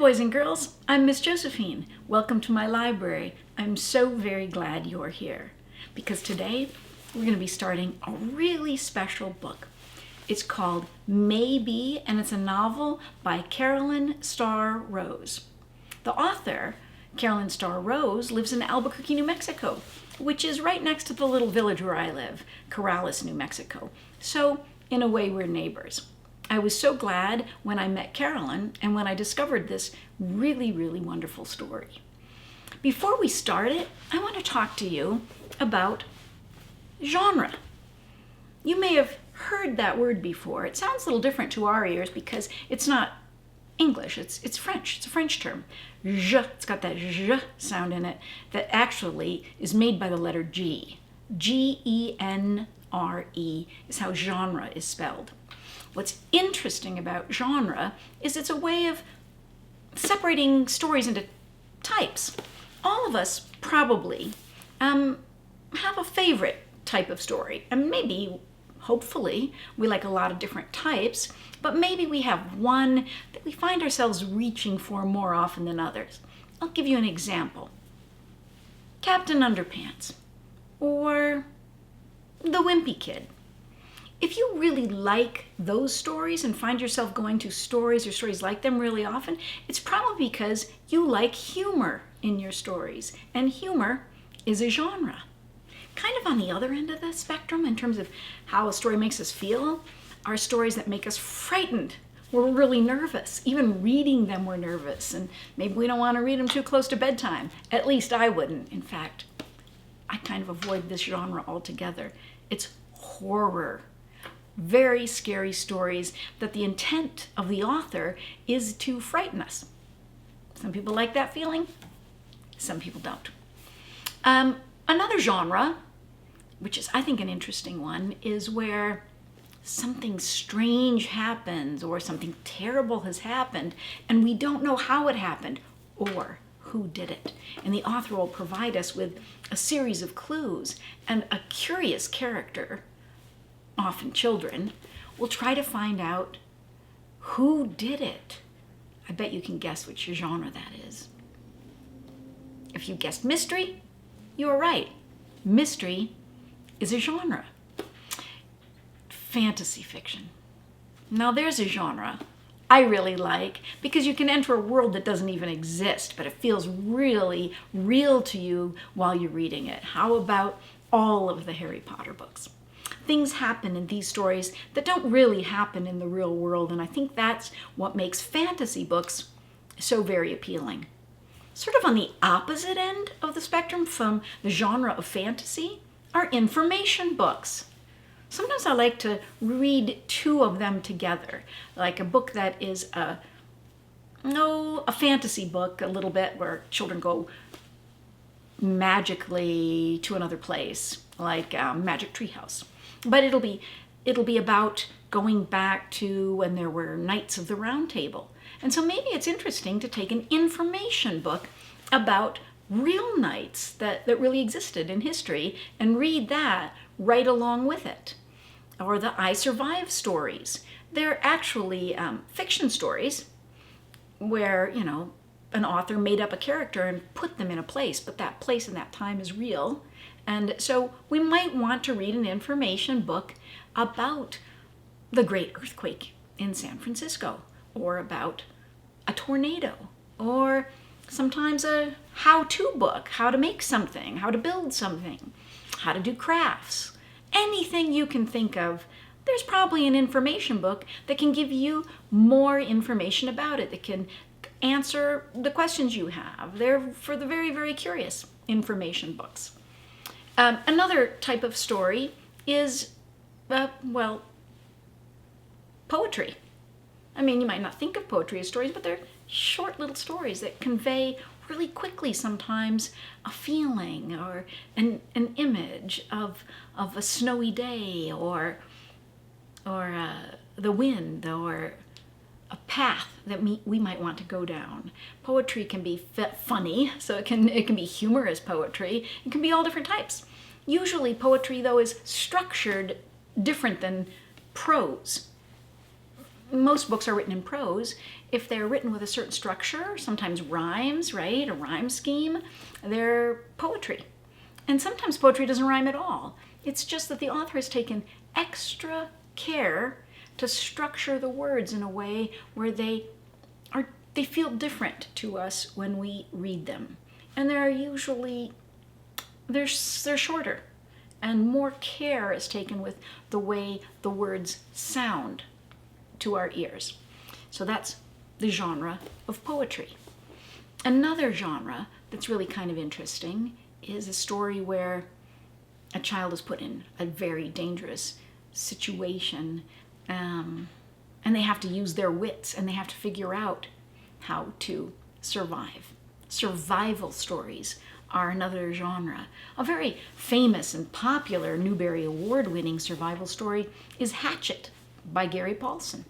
boys and girls. I'm Miss Josephine. Welcome to my library. I'm so very glad you're here because today we're going to be starting a really special book. It's called Maybe, and it's a novel by Caroline Starr Rose. The author, Caroline Starr Rose, lives in Albuquerque, New Mexico, which is right next to the little village where I live, Corrales, New Mexico. So, in a way, we're neighbors. I was so glad when I met Caroline and when I discovered this really, really wonderful story. Before we start it, I want to talk to you about genre. You may have heard that word before. It sounds a little different to our ears because it's not English, it's French. It's a French term. It's got that je sound in it that actually is made by the letter G. G-E-N-R-E is how genre is spelled. What's interesting about genre is it's a way of separating stories into types. All of us probably have a favorite type of story, and maybe, hopefully, we like a lot of different types, but maybe we have one that we find ourselves reaching for more often than others. I'll give you an example. Captain Underpants, or The Wimpy Kid. If you really like those stories and find yourself going to stories or stories like them really often, it's probably because you like humor in your stories, and humor is a genre. Kind of on the other end of the spectrum in terms of how a story makes us feel are stories that make us frightened. We're really nervous. Even reading them, we're nervous, and maybe we don't want to read them too close to bedtime. At least I wouldn't. In fact, I kind of avoid this genre altogether. It's horror. Very scary stories that the intent of the author is to frighten us. Some people like that feeling, some people don't. Another genre, which is I think an interesting one, is where something strange happens or something terrible has happened and we don't know how it happened or who did it. And the author will provide us with a series of clues, and a curious character, often children, will try to find out who did it. I bet you can guess which genre that is. If you guessed mystery, you are right. Mystery is a genre. Fantasy fiction. Now there's a genre I really like because you can enter a world that doesn't even exist, but it feels really real to you while you're reading it. How about all of the Harry Potter books? Things happen in these stories that don't really happen in the real world, and I think that's what makes fantasy books so very appealing. Sort of on the opposite end of the spectrum from the genre of fantasy are information books. Sometimes I like to read two of them together, like a book that is a fantasy book a little bit where children go magically to another place, like Magic Treehouse. But it'll be about going back to when there were Knights of the Round Table. And so maybe it's interesting to take an information book about real knights that really existed in history and read that right along with it. Or the I Survive stories. They're actually fiction stories where, an author made up a character and put them in a place, but that place and that time is real. And so we might want to read an information book about the Great Earthquake in San Francisco, or about a tornado, or sometimes a how-to book, how to make something, how to build something, how to do crafts. Anything you can think of, there's probably an information book that can give you more information about it, that can answer the questions you have. They're for the very, very curious, information books. Another type of story is, poetry. I mean, you might not think of poetry as stories, but they're short little stories that convey really quickly sometimes a feeling or an image of a snowy day or the wind or a path that we might want to go down. Poetry can be funny, so it can be humorous poetry. It can be all different types. Usually poetry, though, is structured different than prose. Most books are written in prose. if they're written with a certain structure, sometimes rhymes, right? A rhyme scheme, they're poetry. And sometimes poetry doesn't rhyme at all. It's just that the author has taken extra care to structure the words in a way where they feel different to us when we read them. And they're shorter, and more care is taken with the way the words sound to our ears. So that's the genre of poetry. Another genre that's really kind of interesting is a story where a child is put in a very dangerous situation, and they have to use their wits, and they have to figure out how to survive. Survival stories are another genre. A very famous and popular Newbery Award-winning survival story is Hatchet by Gary Paulson.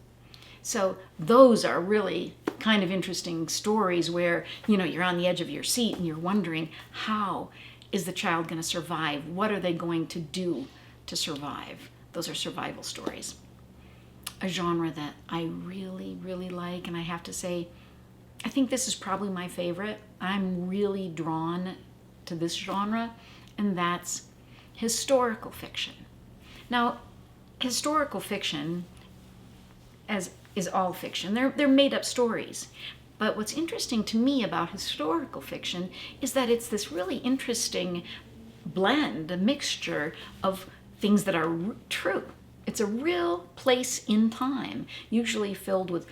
So those are really kind of interesting stories where, you're on the edge of your seat and you're wondering, how is the child going to survive? What are they going to do to survive? Those are survival stories. A genre that I really, really like, and I have to say, I think this is probably my favorite. I'm really drawn to this genre, and that's historical fiction. Now, historical fiction, as is all fiction, they're made up stories. But what's interesting to me about historical fiction is that it's this really interesting blend, a mixture of things that are true. It's a real place in time, usually filled with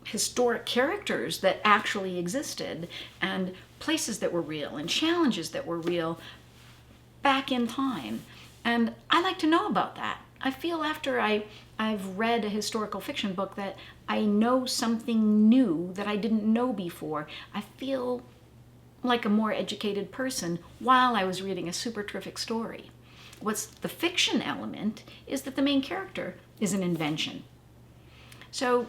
historic characters that actually existed, and places that were real, and challenges that were real back in time. And I like to know about that. I feel after I've read a historical fiction book that I know something new that I didn't know before. I feel like a more educated person while I was reading a super terrific story. What's the fiction element is that the main character is an invention. So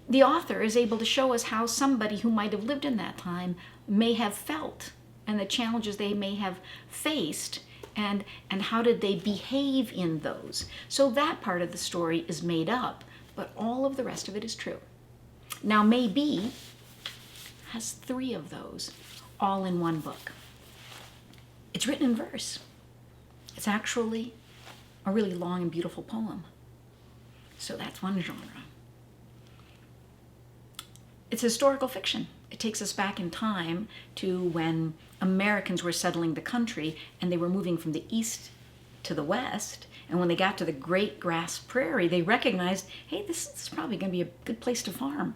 the author is able to show us how somebody who might have lived in that time may have felt, and the challenges they may have faced, and how did they behave in those. So that part of the story is made up, but all of the rest of it is true. Now, Maybe has 3 of those, all in one book. It's written in verse. It's actually a really long and beautiful poem. So that's one genre. It's historical fiction. It takes us back in time to when Americans were settling the country and they were moving from the east to the west. And when they got to the Great Grass Prairie, they recognized, hey, this is probably going to be a good place to farm.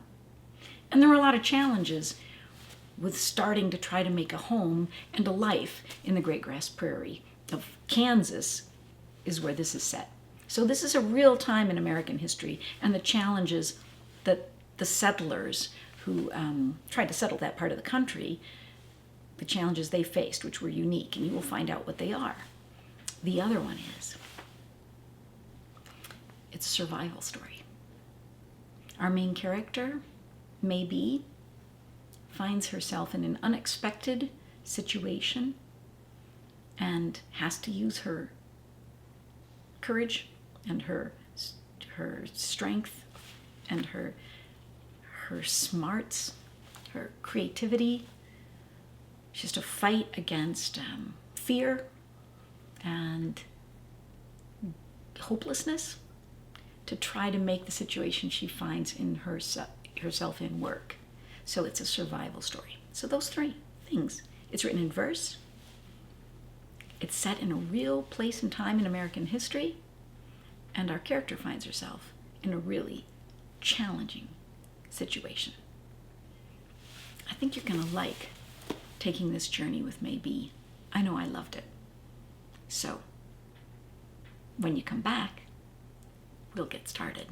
And there were a lot of challenges with starting to try to make a home and a life in the Great Grass Prairie of Kansas is where this is set. So this is a real time in American history, and the challenges that the settlers who tried to settle that part of the country, the challenges they faced, which were unique, and you will find out what they are. The other one is, it's a survival story. Our main character, Maybe, finds herself in an unexpected situation and has to use her courage and her strength and her smarts, her creativity. She has to fight against fear and hopelessness to try to make the situation she finds in herself in work. So it's a survival story. So those 3 things. It's written in verse. It's set in a real place and time in American history. And our character finds herself in a really challenging situation. I think you're going to like taking this journey with Maybe. I know I loved it. So, when you come back, we'll get started.